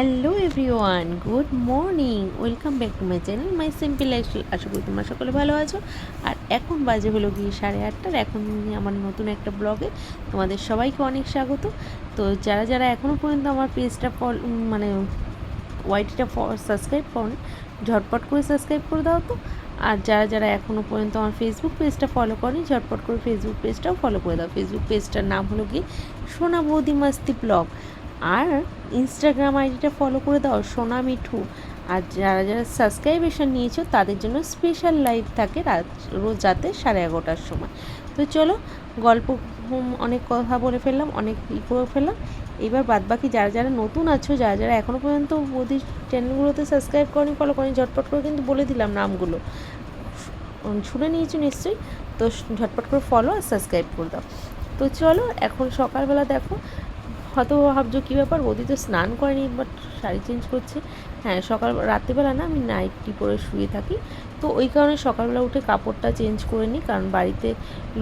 Hello everyone, good morning, welcome back to my channel my simple lifestyle. আশা করি তোমরা সকলে ভালো আছো। আর এখন বাজে হলো গিয়ে 8:30। এখন আমার নতুন একটা ব্লগে তোমাদের সবাইকে অনেক স্বাগত। তো যারা যারা এখনও পর্যন্ত আমার পেজটা মানে ওয়াইটিটা সাবস্ক্রাইব করো, ঝটপট করে সাবস্ক্রাইব করে দাও তো। আর যারা যারা এখনও পর্যন্ত আমার ফেসবুক পেজটা ফলো করেনি, ঝটপট করে ফেসবুক পেজটাও ফলো করে দাও। ফেসবুক পেজটার নাম হলো গিয়ে সোনা বৌদি মাস্তি ব্লগ। আর ইনস্টাগ্রাম আইডিটা ফলো করে দাও সোনা মিঠু। আর যারা যারা সাবস্ক্রাইবেশন নিয়েছো তাদের জন্য স্পেশাল লাইভ থাকে রোজ রাতে 11:30টার সময়। তো চলো, গল্প অনেক কথা বলে ফেললাম, অনেক করে ফেললাম। এবার বাদবাকি যারা যারা নতুন আছো, যারা যারা এখনও পর্যন্ত বৌদির চ্যানেলগুলোতে সাবস্ক্রাইব করনি, ফলো করনি, ঝটপট করে কিন্তু বলে দিলাম নামগুলো, শুনে নিয়েছো নিশ্চয়ই। তো ঝটপট করে ফলো আর সাবস্ক্রাইব করে দাও। তো চলো, এখন সকালবেলা দেখো, হয়তো ভাবছো কী ব্যাপার, বৌদি তো স্নান করেনি বাট শাড়ি চেঞ্জ করছে। হ্যাঁ, রাত্রিবেলা না আমি নাইটি পরে শুয়ে থাকি, তো ওই কারণে সকালবেলা উঠে কাপড়টা চেঞ্জ করে নিই। কারণ বাড়িতে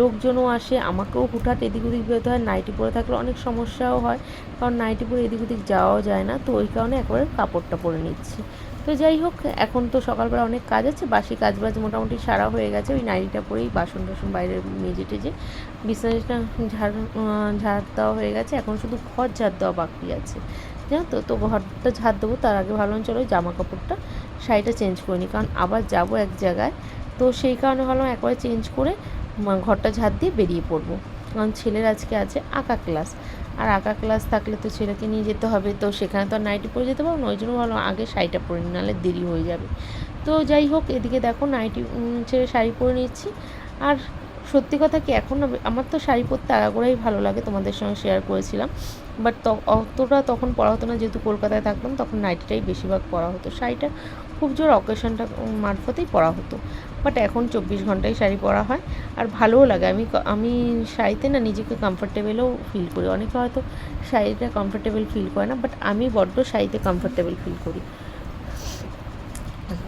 লোকজনও আসে, আমাকেও হুটহাট এদিক ওদিক বেরোতে হয়। নাইটি পরে থাকলে অনেক সমস্যাও হয়, কারণ নাইটি পরে এদিক ওদিক যাওয়াও যায় না। তো ওই কারণে একবারে কাপড়টা পরে নিচ্ছি। তো যাই হোক, এখন তো সকালবেলা অনেক কাজ আছে, বাসি কাজবাজ মোটামুটি সারা হয়ে গেছে। ওই নাইটিটা পরেই বাসন টাসন বাইরে মেজে টেজে বিছানাটা ঝাড় দেওয়া হয়ে গেছে। এখন শুধু ঘর ঝাড় দেওয়া বাকি আছে, জানো তো। তো ঘরটা ঝাড় দেবো, তার আগে ভাবলাম চলো জামা কাপড়টা, শাড়িটা চেঞ্জ করে নিই, কারণ আবার যাব এক জায়গায়। তো সেই কারণে ভাবলাম একবারে চেঞ্জ করে ঘরটা ঝাড় দিয়ে বেরিয়ে পড়বো। কারণ ছেলের আজকে আছে আঁকা ক্লাস, আর আঁকা ক্লাস থাকলে তো ছেলেকে নিয়ে যেতে হবে। তো সেখানে তো আর নাইটি পরে যেতে পারবো না, ওই জন্য ভাবলাম আগে শাড়িটা পরে নিই, নাহলে দেরি হয়ে যাবে। তো যাই হোক, এদিকে দেখো নাইটি ছেড়ে শাড়ি পরে নিচ্ছি। আর সত্যি কথা কি, এখন আমার তো শাড়ি পরতে আগাগোড়াই ভালো লাগে, তোমাদের সঙ্গে শেয়ার করেছিলাম। বাট অতটা তখন পরা হতো না, যেহেতু কলকাতায় থাকতাম, তখন নাইটিটাই বেশিরভাগ পরা হতো। শাড়িটা খুব জোর অকেশনটা মারফতেই পরা হতো। বাট এখন 24 ঘন্টাই শাড়ি পরা হয়, আর ভালোও লাগে। আমি শাড়িতে না নিজেকে কমফোর্টেবলও ফিল করি। অনেকে হয়তো শাড়িতে কমফোর্টেবল ফিল করে না, বাট আমি বড্ড শাড়িতে কমফোর্টেবল ফিল করি।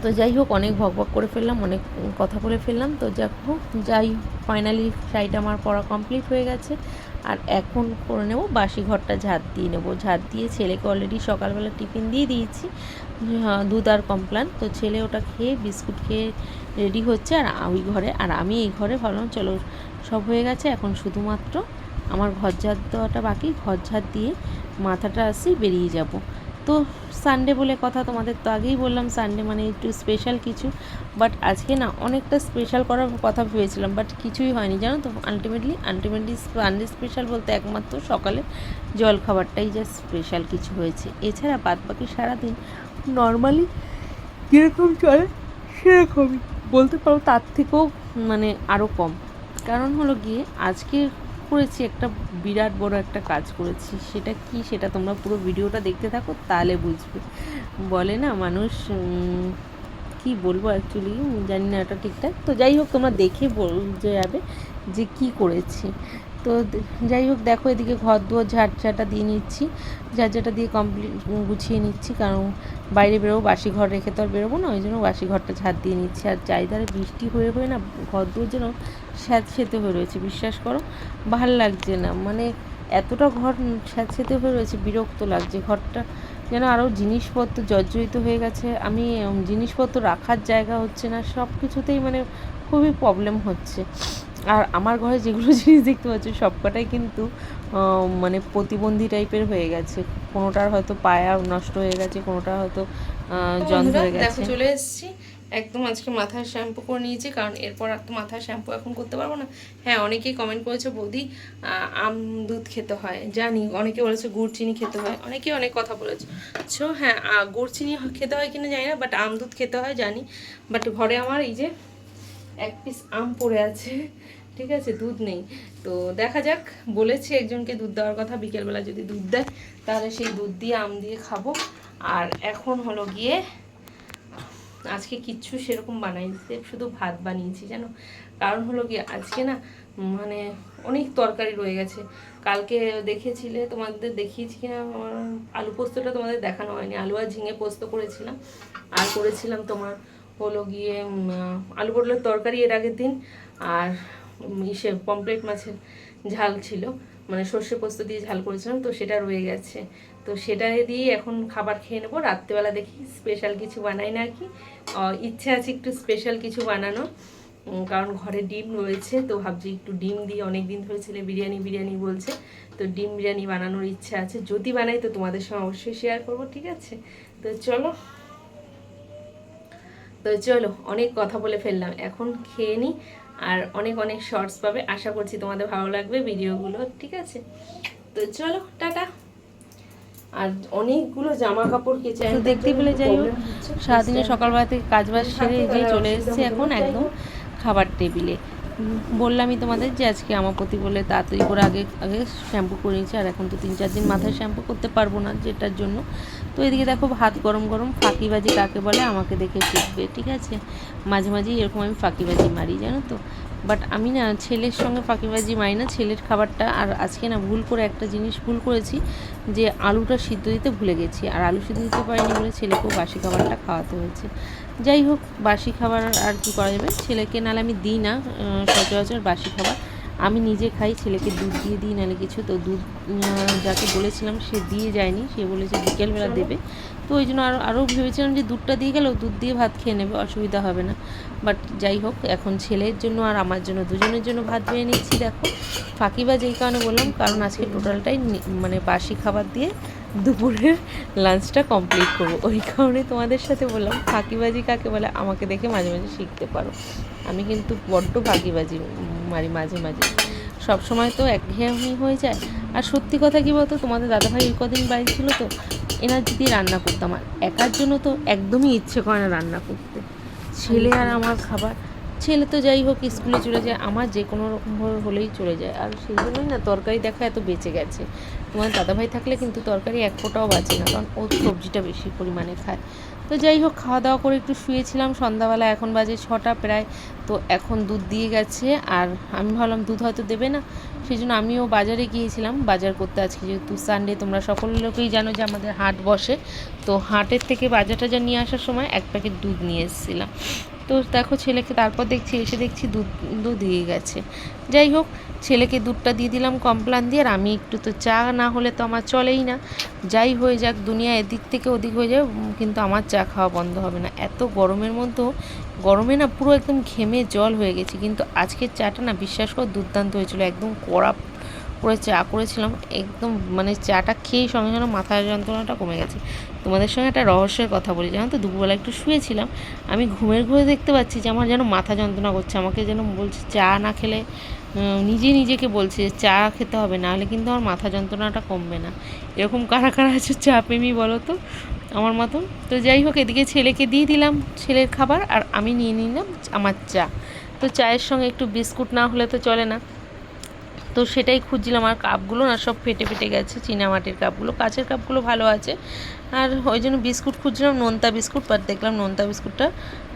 তো যাই হোক, অনেক ভক করে ফেললাম, অনেক কথা বলে ফেললাম। তো ফাইনালি শাড়িটা আমার পরা কমপ্লিট হয়ে গেছে। আর এখন করে নেব বাসি ঘরটা ঝাড় দিয়ে নেবো। ঝাড় দিয়ে ছেলেকে অলরেডি সকালবেলা টিফিন দিয়ে দিয়েছি, দুধ আর কমপ্লান। তো ছেলে ওটা খেয়ে বিস্কুট খেয়ে রেডি হচ্ছে, আর ওই ঘরে, আর আমি এই ঘরে ভাবলাম চলো সব হয়ে গেছে, এখন শুধুমাত্র আমার ঘর ঝাড় দেওয়াটা বাকি। ঘর ঝাড় দিয়ে মাথাটা আসি, বেরিয়ে যাব। তো সানডে বলে কথা, তোমাদের তো আগেই বললাম সানডে মানে একটু স্পেশাল কিছু। বাট আজকে না অনেকটা স্পেশাল করার কথা ভেবেছিলাম, বাট কিছুই হয়নি, জানো তো। আলটিমেটলি সানডে স্পেশাল বলতে একমাত্র সকালে জলখাবারটাই যা স্পেশাল কিছু হয়েছে। এছাড়া বাদ বাকি সারাদিন নর্মালি যেরকম চলে সেরকমই বলতে পারো, তার থেকেও মানে আরও কম। কারণ হলো গিয়ে আজকে করেছি একটা বিরাট বড় একটা কাজ করেছি। সেটা কি, সেটা তোমরা পুরো ভিডিওটা দেখতে থাকো, তাহলে বুঝবে। বলে না মানুষ, কি বলবো অ্যাকচুয়ালি জানি না এটা ঠিকঠাক। তো যাই হোক, তোমরা দেখে বুঝে যাবে যে কি করেছি। তো যাই হোক, দেখো এদিকে ঘর দুয়ার ঝাড়টা দিয়ে নিচ্ছি, ঝাড়টা দিয়ে কমপ্লিট গুছিয়ে নিচ্ছি, কারণ বাইরে বেরোবো, বাসি ঘর রেখে তো আর বেরোবো না, ওই জন্য বাসি ঘরটা ঝাড় দিয়ে নিচ্ছি। আর চারিধারে বৃষ্টি হয়ে হয়ে না ঘর দুয়ার যেন স্যাঁতসেঁতে হয়ে রয়েছে, বিশ্বাস করো ভাল লাগছে না। মানে এতটা ঘর স্যাঁতসেঁতে হয়ে রয়েছে, বিরক্ত লাগছে। ঘরটা যেন আরও জিনিসপত্র জর্জরিত হয়ে গেছে। আমি জিনিসপত্র রাখার জায়গা হচ্ছে না, সব কিছুতেই মানে খুবই প্রবলেম হচ্ছে। আর আমার ঘরে যেগুলো জিনিস দেখতে পাচ্ছি সবকটাই কিন্তু মানে প্রতিবন্ধী টাইপের হয়ে গেছে। কোনোটার হয়তো পায়া নষ্ট হয়ে গেছে, কোনোটার হয়তো জং ধরে গেছে। দেখো চলে এসেছি একদম। আজকে মাথায় শ্যাম্পু করে নিয়েছি, কারণ এরপর আর তো মাথায় শ্যাম্পু এখন করতে পারবো না। হ্যাঁ, অনেকেই কমেন্ট করেছে বৌদি আম দুধ খেতে হয়, জানি। অনেকে বলেছে গুড় চিনি খেতে হয়, অনেকেই অনেক কথা বলেছে। হ্যাঁ, গুড় চিনি খেতে হয় কিনা জানি না, বাট আম দুধ খেতে হয় জানি। বাট ঘরে আমার এই যে এক পিস আম পড়ে আছে, ঠিক আছে, দুধ নেই। তো দেখা যাক, বলেছি একজনকে দুধ দেওয়ার কথা, বিকেলবেলা যদি দুধ দেয় তাহলে সেই দুধ দিয়ে আম দিয়ে খাবো। আর এখন হলো গিয়ে আজকে কিচ্ছু সেরকম বানাইনি, শুধু ভাত বানিয়েছি, জানো। কারণ হলো গিয়ে আজকে না মানে অনেক তরকারি রয়ে গেছে। কালকে দেখেছিলে, তোমাদের দেখিয়েছি কিনা আলু পোস্তটা তোমাদের দেখানো হয়নি। আলু আর ঝিঙে পোস্ত করেছিলাম, আর করেছিলাম তোমার হলো গিয়ে আলু পটলের তরকারি এর আগের দিন। আর পমফ্রেট মাছের ঝাল ছিল, মানে সর্ষে পোস্ত দিয়ে ঝাল করেছিলাম, তো সেটা রয়ে গেছে। তো সেটা দিয়ে এখন খাবার খেয়ে নেবো। রাত্রেবেলা দেখি স্পেশাল কিছু বানাই না কি, ইচ্ছে আছে একটু স্পেশাল কিছু বানানো, কারণ ঘরে ডিম রয়েছে, তো ভাবছি একটু ডিম দিয়ে, অনেক দিন ধরে ছেলে বিরিয়ানি বিরিয়ানি বলছে, তো ডিম বিরিয়ানি বানানোর ইচ্ছা আছে। যদি বানাই তো তোমাদের সঙ্গে অবশ্যই শেয়ার করবো, ঠিক আছে? তো চলো অনেক কথা বলে ফেললাম, এখন খেয়ে নিই। আর অনেক অনেক শর্টস পাবে, আশা করছি তোমাদের ভালো লাগবে ভিডিওগুলো, ঠিক আছে? তো চলো টাটা। আর অনেকগুলো জামা কাপড় কেচে দেখতে পেলে, যাই হোক সারাদিনে সকালবেলা থেকে কাজবাজ সেরে যে চলে এসেছে এখন একদম খাবার টেবিলে। বললামই তোমাদের যে আজকে আমার প্রতি বলে তাড়াতাড়ি করে আগে আগে শ্যাম্পু করে নিয়েছি, আর এখন তো 3-4 দিন মাথায় শ্যাম্পু করতে পারবো না, যেটার জন্য। তো এদিকে দেখো ভাত গরম গরম, ফাঁকিবাজি কাকে বলে আমাকে দেখে শিখবে, ঠিক আছে? মাঝে মাঝেই এরকম আমি ফাঁকিবাজি মারি, জানো তো। বাট আমি না ছেলের সঙ্গে ফাঁকিবাজি মারি না, ছেলের খাবারটা। আর আজকে না ভুল করে একটা জিনিস ভুল করেছি, যে আলুটা সিদ্ধ দিতে ভুলে গেছি, আর আলু সিদ্ধ দিতে পারিনি বলে ছেলেকেও বাসি খাবারটা খাওয়াতে হয়েছে। যাই হোক, বাসি খাবার আর কি করা যাবে, ছেলেকে নাহলে আমি দিই না সচরাচর বাসি খাবার, আমি নিজে খাই। ছেলেকে দুধ দিয়ে দিই নাহলে কিছু, তো দুধ যাকে বলেছিলাম সে দিয়ে যায়নি, সে বলেছে বিকেলবেলা দেবে। তো ওই জন্য আরও ভেবেছিলাম যে দুধটা দিয়ে গেলেও দুধ দিয়ে ভাত খেয়ে নেবে, অসুবিধা হবে না। বাট যাই হোক, এখন ছেলের জন্য আর আমার জন্য দুজনের জন্য ভাত বেড়ে নিচ্ছি। দেখো ফাঁকিবাজ এই কারণে বললাম, কারণ আজকে টোটালটাই মানে বাসি খাবার দিয়ে দুপুরের লাঞ্চটা কমপ্লিট করবো, ওই কারণে তোমাদের সাথে বললাম ফাঁকিবাজি কাকে বলে আমাকে দেখে মাঝে মাঝে শিখতে পারো। আমি কিন্তু বড্ড ফাঁকিবাজি মারি মাঝে মাঝে, সবসময় তো একঘেয়েমি হয়ে যায়। আর সত্যি কথা কী বলতো, তোমাদের দাদাভাই এই কদিন বাড়ি ছিল, তো এনার যদি রান্না করতাম, আর একার জন্য তো একদমই ইচ্ছে করে না রান্না করতে। ছেলে আর আমার খাবার, ছেলে তো যাই হোক স্কুলে চলে যায়, আমার যে কোনো রকমভাবে হলেই চলে যায়। আর সেই জন্যই না তরকারি দেখা এত বেঁচে গেছে। তোমার দাদাভাই থাকলে কিন্তু তরকারি এক ফোঁটাও বাঁচে না, কারণ ও সবজিটা বেশি পরিমাণে খায়। তো যাই হোক, খাওয়া দাওয়া করে একটু শুয়েছিলাম সন্ধ্যাবেলা, এখন বাজে 6টা প্রায়। তো এখন দুধ দিয়ে গেছে, আর আমি ভাবলাম দুধ হয়তো দেবে না, সেই জন্য আমিও বাজারে গিয়েছিলাম বাজার করতে। আজকে যেহেতু সানডে, তোমরা সকল লোকেই জানো যে আমাদের হাট বসে, তো হাটের থেকে বাজার টাজার নিয়ে আসার সময় 1 প্যাকেট দুধ নিয়ে এসেছিলাম। তো দেখো ছেলেকে, তারপর এসে দেখছি দুধ দিয়ে গেছে। যাই হোক, ছেলেকে দুধটা দিয়ে দিলাম কমপ্লান দিয়ে, আর আমি একটু, তো চা না হলে তো আমার চলেই না। যাই হয়ে যাক, দুনিয়া এদিক থেকে ওদিক হয়ে যায়, কিন্তু আমার চা খাওয়া বন্ধ হবে না। এত গরমের মধ্যেও, গরমে না পুরো একদম ঘেমে জল হয়ে গেছি, কিন্তু আজকের চাটা না বিশ্বাস করো দুর্দান্ত হয়েছিল, একদম কড়া করে চা করেছিলাম, একদম মানে চাটা খেয়েই সঙ্গে সঙ্গে মাথার যন্ত্রণাটা কমে গেছে। তোমাদের সঙ্গে একটা রহস্যের কথা বলি, জানো তো, দুপুরবেলা একটু শুয়েছিলাম, আমি ঘুমের ঘুরে দেখতে পাচ্ছি যে আমার যেন মাথা যন্ত্রণা করছে, আমাকে যেন বলছে চা না খেলে, নিজেকে বলছে যে চা খেতে হবে, না হলে কিন্তু আমার মাথা যন্ত্রণাটা কমবে না। এরকম কারা কারা আছে চা প্রেমী বলো তো আমার মতন। তো যাই হোক, এদিকে ছেলেকে দিয়ে দিলাম ছেলের খাবার, আর আমি নিয়ে নিলাম আমার চা। তো চায়ের সঙ্গে একটু বিস্কুট না হলে তো চলে না, তো সেটাই খুঁজছিলাম। আর কাপগুলো না সব ফেটে ফেটে গেছে, চীনামাটির কাপগুলো, কাচের কাপগুলো ভালো আছে। আর ওই জন্য বিস্কুট খুঁজছিলাম, নোনতা বিস্কুট, বাট দেখলাম নোনতা বিস্কুটটা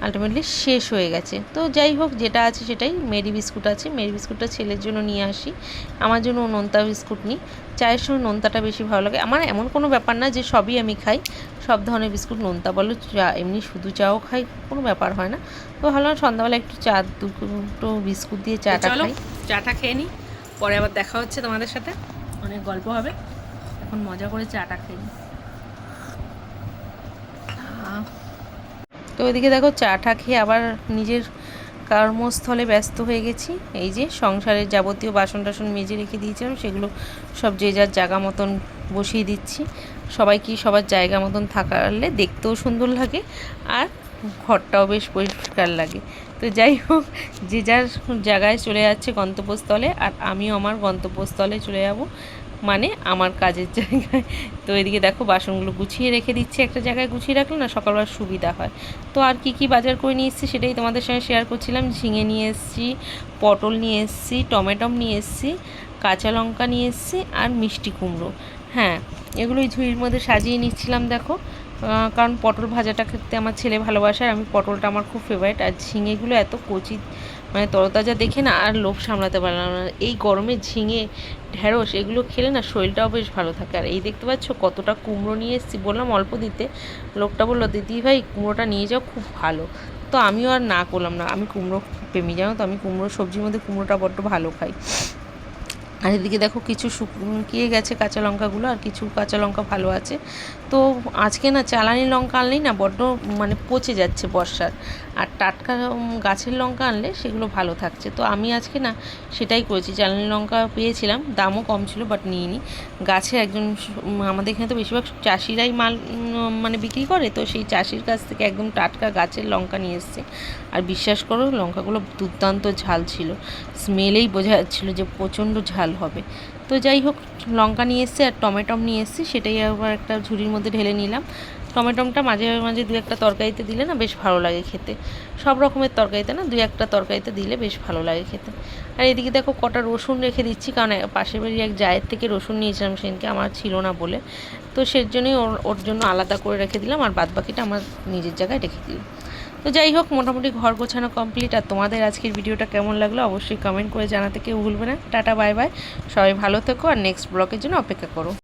আলটিমেটলি শেষ হয়ে গেছে। তো যাই হোক, যেটা আছে সেটাই, মেরি বিস্কুট আছে, মেরি বিস্কুটটা ছেলের জন্য নিয়ে আসি, আমার জন্য নোনতা বিস্কুট নিই। চায়ের সঙ্গে নোনতাটা বেশি ভালো লাগে আমার, এমন কোনো ব্যাপার না যে সবই আমি খাই, সব ধরনের বিস্কুট, নোনতা বলো চা, এমনি শুধু চাও খাই, কোনো ব্যাপার হয় না। তো ভাবলাম সন্ধ্যাবেলা একটু চা, দুটো বিস্কুট দিয়ে চাটা খাই। চাটা খেয়ে নিই, পরে আবার দেখা হচ্ছে তোমাদের সাথে, অনেক গল্প হবে। এখন মজা করে চাটা খেয়ে নিই। তো ওইদিকে দেখো চাটা খেয়ে আবার নিজের কর্মস্থলে ব্যস্ত হয়ে গেছি। এই যে সংসারের যাবতীয় বাসন টাসন মেজে রেখে দিয়েছিলাম, সেগুলো সব যে যার জায়গা মতন বসিয়ে দিচ্ছি। সবাই কি সবার জায়গা মতন থাকলে দেখতেও সুন্দর লাগে, আর ঘরটাও বেশ পরিষ্কার লাগে। তো যাই হোক, যে যার জায়গায় চলে যাচ্ছে গন্তব্যস্থলে, আর আমিও আমার গন্তব্যস্থলে চলে যাব, মানে আমার কাজের জায়গায়। তো এদিকে দেখো বাসনগুলো গুছিয়ে রেখে দিচ্ছি, একটা জায়গায় গুছিয়ে রাখলে না সকালবেলা সুবিধা হয়। তো আর কি বাজার করে নিয়ে এসেছি সেটাই তোমাদের সঙ্গে শেয়ার করছিলাম। ঝিঙে নিয়ে এসেছি, পটল নিয়ে এসেছি, টমেটো নিয়ে এসেছি, কাঁচা লঙ্কা নিয়ে এসেছি, আর মিষ্টি কুমড়ো। হ্যাঁ, এগুলোই ঝুড়ির মধ্যে সাজিয়ে নিচ্ছিলাম। দেখো, কারণ পটল ভাজাটা খেতে আমার ছেলে ভালোবাসে, আর আমি পটলটা আমার খুব ফেভারিট। আর ঝিঙেগুলো এত কচি, মানে তরতাজা দেখে না আর লোভ সামলাতে পারলাম না। এই গরমে ঝিঙে, ঢ্যাঁড়স এগুলো খেলে না শরীরটাও বেশ ভালো থাকে। আর এই দেখতে পাচ্ছ কতটা কুমড়ো নিয়ে এসেছি, বললাম অল্প দিতে, লোকটা বললো দিদি ভাই কুমড়োটা নিয়ে যাও, খুব ভালো। তো আমিও আর না করলাম না, আমি কুমড়ো প্রেমী, জানো তো, আমি কুমড়ো সবজির মধ্যে কুমড়োটা বড্ড ভালো খাই। আর এদিকে দেখো কিছু শুকিয়ে গেছে কাঁচা লঙ্কাগুলো, আর কিছু কাঁচা লঙ্কা ভালো আছে। তো আজকে না চালানি লঙ্কা আনলেই না বড্ড মানে পচে যাচ্ছে বর্ষার, আর টাটকা গাছের লঙ্কা আনলে সেগুলো ভালো থাকছে। তো আমি আজকে না সেটাই করেছি, চালানি লঙ্কা পেয়েছিলাম, দামও কম ছিল, বাট নিইনি। গাছে একজন আমাদের এখানে তো বেশিরভাগ চাষিরাই মাল মানে বিক্রি করে, তো সেই চাষির কাছ থেকে একদম টাটকা গাছের লঙ্কা নিয়ে এসছে। আর বিশ্বাস করো লঙ্কাগুলো দুর্দান্ত ঝাল ছিল, স্মেলেই বোঝা যাচ্ছিলো যে প্রচণ্ড ঝাল হবে। তো যাই হোক, লঙ্কা নিয়ে এসেছি আর টমেটম নিয়ে এসেছি, সেটাই আবার একটা ঝুড়ির মধ্যে ঢেলে নিলাম। টমেটমটা মাঝে মাঝে দু একটা তরকারিতে দিলে না বেশ ভালো লাগে খেতে, সব রকমের তরকারিতে না দু একটা তরকারিতে দিলে বেশ ভালো লাগে খেতে। আর এদিকে দেখো কটা রসুন রেখে দিচ্ছি, কারণ পাশের বাড়ির এক জায়ের থেকে রসুন নিয়েছিলাম সেদিনকে, আমার ছিল না বলে, তো সের জন্যই ওর জন্য আলাদা করে রেখে দিলাম, আর বাদ বাকিটা আমার নিজের জায়গায় রেখে দিলাম। তো যাই হোক, মোটামুটি ঘর গোছানো কমপ্লিট। আর তোমাদের আজকের ভিডিওটা কেমন লাগলো অবশ্যই কমেন্ট করে জানাতে কেউ ভুলবে না। টাটা, বাই বাই, সবাই ভালো থেকো, আর নেক্সট ব্লগের জন্য অপেক্ষা করো।